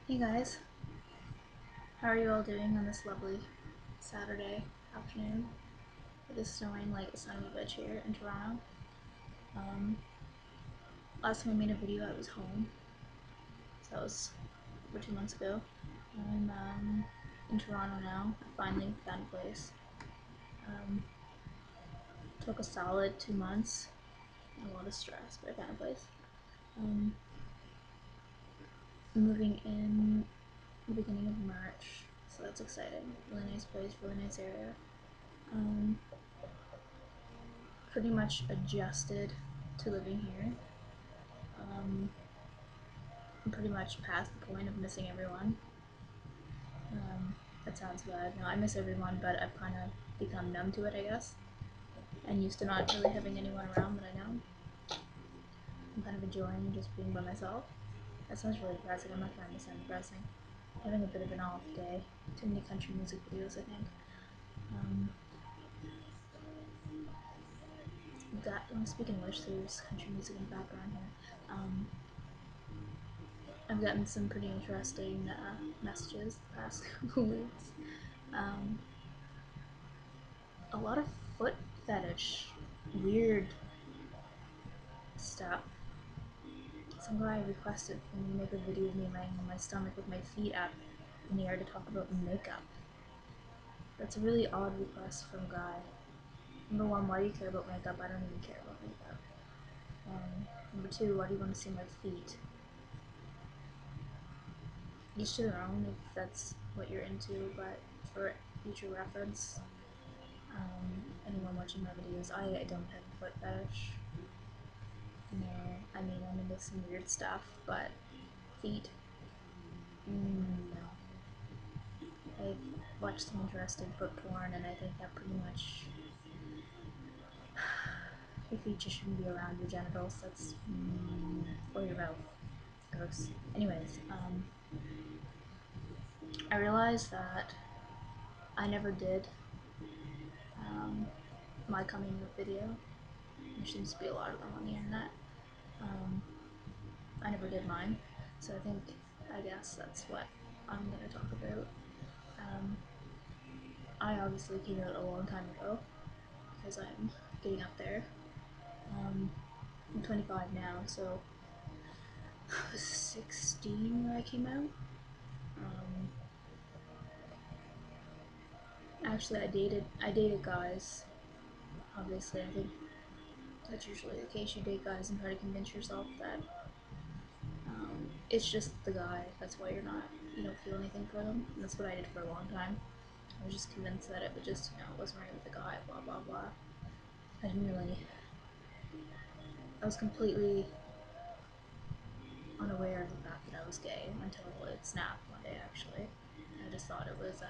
Hey guys, how are you all doing on this lovely Saturday afternoon? It is snowing like a son of a bitch here in Toronto. Um, Last time I made a video, I was home, so that was over 2 months ago. I'm in Toronto now. I finally found a place. Um, Took a solid 2 months, a lot of stress, but I found a place. Um, Moving in the beginning of March, so that's exciting. Really nice place, really nice area. Um, Pretty much adjusted to living here. I'm pretty much past the point of missing everyone. That sounds bad. No, I miss everyone, but I've kind of become numb to it, I guess, and used to not really having anyone around that I know. I'm kind of enjoying just being by myself. That sounds really depressing. I'm not trying to sound depressing. I'm having a bit of an off day. Too many country music videos, I think. Speaking of which, there's country music in the background here. I've gotten some pretty interesting messages the past couple weeks. Um, a lot of foot fetish, weird stuff. Some guy requested for me to make a video of me laying on my stomach with my feet up in the air to talk about makeup. That's a really odd request from a guy. Number one, why do you care about makeup? I don't even care about makeup. Number two, why do you want to see my feet? Each to their own if that's what you're into, but for future reference, anyone watching my videos, I don't have a foot fetish. No, I mean, I'm into some weird stuff, but feet, no. I've watched some interesting foot porn, and I think that pretty much your feet just shouldn't be around your genitals. That's or your mouth. Gross. Anyways, I realized that I never did my coming out video. There seems to be a lot of them on the internet. I never did mine, so I guess that's what I'm gonna talk about. I obviously came out a long time ago because I'm getting up there. I'm 25 now, so I was 16 when I came out. Actually, I dated guys. Obviously, I think that's usually the case. You date guys and try to convince yourself that it's just the guy. That's why you don't feel anything for them. And that's what I did for a long time. I was just convinced that it would just, it wasn't right with the guy. Blah blah blah. I didn't really. I was completely unaware of the fact that I was gay until it snapped one day. Actually, I just thought it was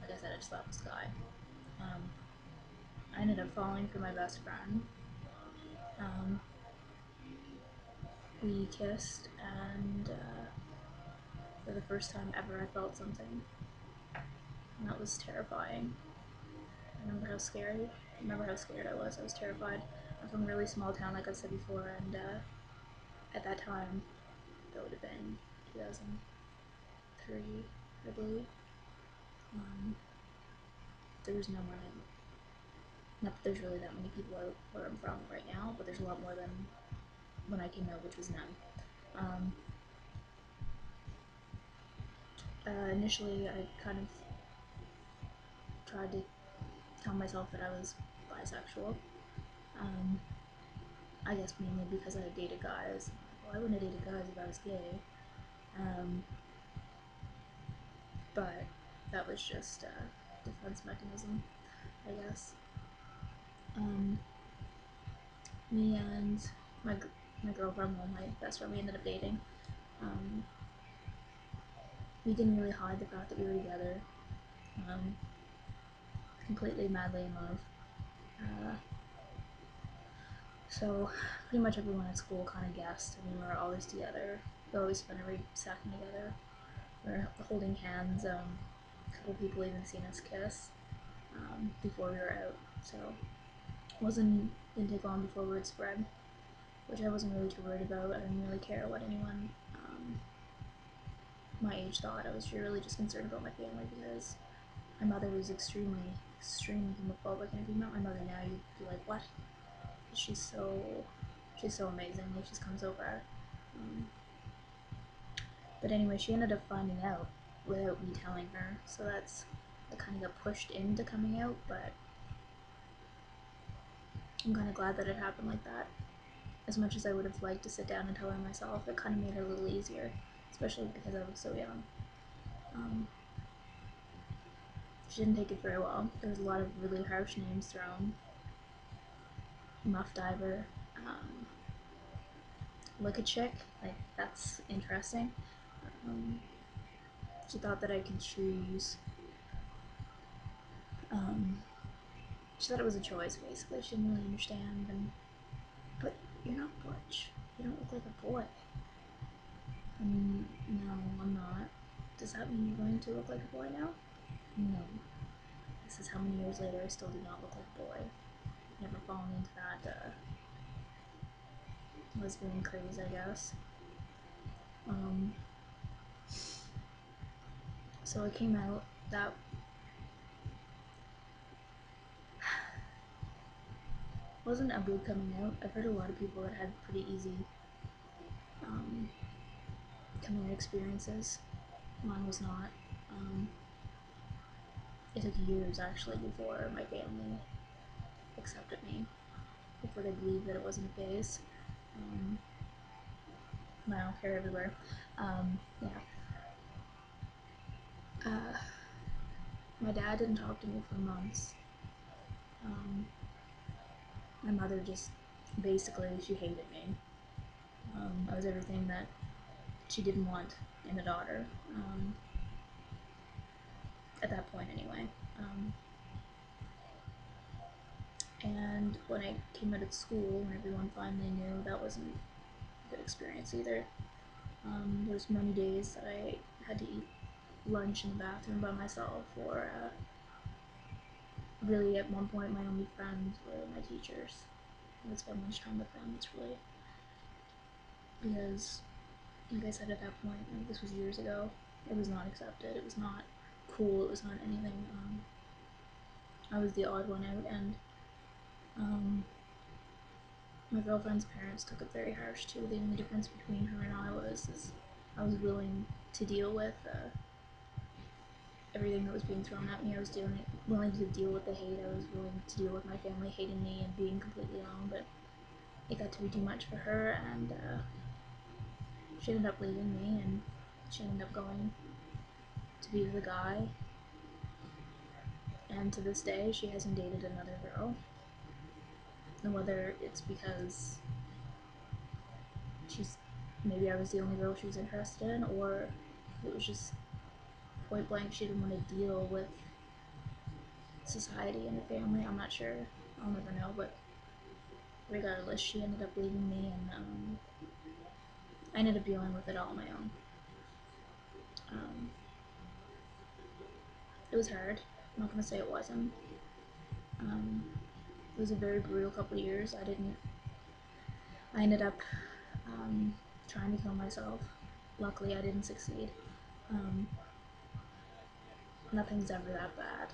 like I said, I just thought it was the guy. Um, I ended up falling for my best friend. Um, we kissed, and for the first time ever, I felt something, and that was terrifying. I remember how scared I was. I was terrified. I'm from a really small town, like I said before, and at that time, that would have been 2003, I believe. There was no money. Not that there's really that many people out where I'm from right now, but there's a lot more than when I came out, which was none. Um, Initially, I kind of tried to tell myself that I was bisexual. Um, I guess mainly because I had dated guys. Well, I wouldn't have dated guys if I was gay. Um, but that was just a defense mechanism, I guess. Um, Me and my girlfriend, well, my best friend, we ended up dating. Um, we didn't really hide the fact that we were together. Um, Completely madly in love. Uh, so pretty much everyone at school kind of guessed. I mean, we were always together. We always spent every second together. We were holding hands. A couple people even seen us kiss before we were out. So didn't take long before word spread, which I wasn't really too worried about. I didn't really care what anyone my age thought. I was really just concerned about my family because my mother was extremely, extremely homophobic, and if you met my mother now, you'd be like, what? She's so amazing. Like, she just comes over. But anyway, she ended up finding out without me telling her, so I kind of got pushed into coming out, but I'm kind of glad that it happened like that. As much as I would have liked to sit down and tell her myself, it kind of made it a little easier, especially because I was so young. She didn't take it very well. There was a lot of really harsh names thrown. Muff diver, look a chick, like, that's interesting. She thought that I could choose. She thought it was a choice, basically. She didn't really understand. But you're not butch. You don't look like a boy. No, I'm not. Does that mean you're going to look like a boy now? No. This is how many years later I still do not look like a boy. Never fallen into that lesbian craze, I guess. So it came out that wasn't a big coming out. I've heard a lot of people that had pretty easy coming out experiences. Mine was not. It took years actually before my family accepted me, before they believed that it wasn't a phase. My hair everywhere. Yeah. My dad didn't talk to me for months. My mother just basically, she hated me. I was everything that she didn't want in a daughter. At that point, anyway. And when I came out of school, and everyone finally knew, that wasn't a good experience either. There was many days that I had to eat lunch in the bathroom by myself, or really at one point my only friends were my teachers. I would spend much time with them. It's really, because, like I said, at that point, like, this was years ago, it was not accepted, it was not cool, it was not anything. I was the odd one out, and my girlfriend's parents took it very harsh too. The only difference between her and I was I was willing to deal with everything that was being thrown at me. I was willing to deal with the hate. I was willing to deal with my family hating me and being completely alone, but it got to be too much for her, and she ended up leaving me, and she ended up going to be with a guy, and to this day she hasn't dated another girl. And whether it's because maybe I was the only girl she was interested in, or it was just point blank she didn't want to deal with society and the family, I'm not sure. I'll never know, but regardless, she ended up leaving me, and I ended up dealing with it all on my own. It was hard. I'm not gonna say it wasn't. It was a very brutal couple of years. I ended up trying to kill myself. Luckily, I didn't succeed. Nothing's ever that bad.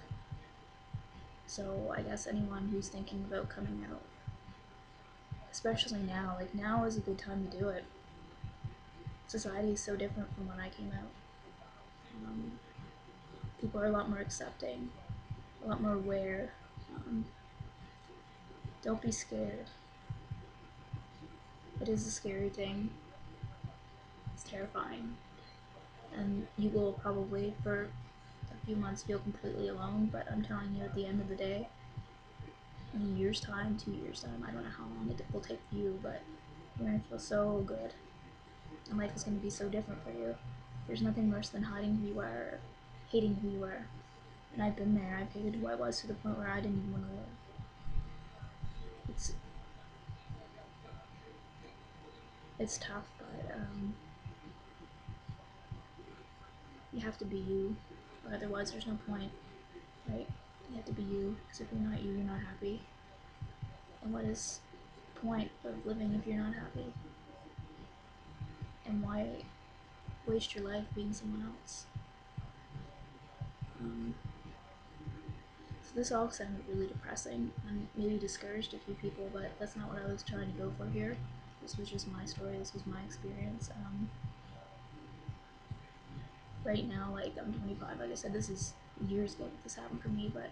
So I guess anyone who's thinking about coming out, especially now, like, now is a good time to do it. Society is so different from when I came out. People are a lot more accepting, a lot more aware. Don't be scared. It is a scary thing. It's terrifying. And you will probably, for a few months, feel completely alone, but I'm telling you, at the end of the day, in a year's time, 2 years' time, I don't know how long it will take for you, but you're going to feel so good. And life is going to be so different for you. There's nothing worse than hiding who you are, or hating who you are. And I've been there. I've hated who I was to the point where I didn't even want to live. It's tough, but you have to be you, or otherwise there's no point, right? You have to be you, because if you're not you, you're not happy. And what is the point of living if you're not happy? And why waste your life being someone else. So this all sounded really depressing and maybe discouraged a few people, but that's not what I was trying to go for here. This was just my story, this was my experience. Right now, like, I'm 25, like I said, this is years ago that this happened for me, but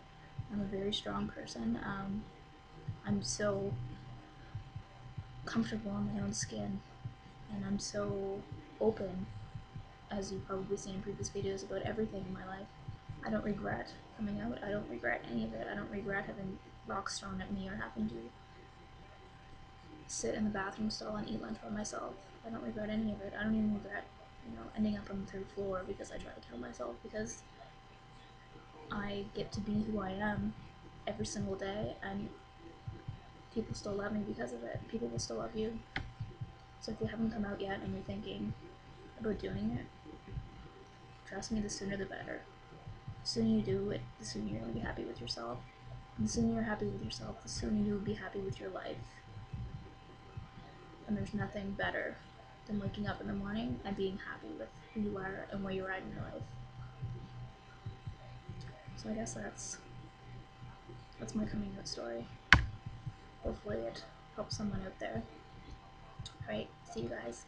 I'm a very strong person. I'm so comfortable in my own skin, and I'm so open, as you've probably seen in previous videos, about everything in my life. I don't regret coming out, I don't regret any of it, I don't regret having rocks thrown at me or having to sit in the bathroom stall and eat lunch by myself. I don't regret any of it. I don't even regret, ending up on the third floor because I tried to kill myself, because I get to be who I am every single day, and people still love me because of it. People will still love you. So if you haven't come out yet and you're thinking about doing it, trust me, the sooner the better. The sooner you do it, the sooner you're going to be happy with yourself. And the sooner you're happy with yourself, the sooner you'll be happy with your life. And there's nothing better than waking up in the morning and being happy with who you are and where you're at in your life. So I guess that's my coming out story. Hopefully it helps someone out there. Alright, see you guys.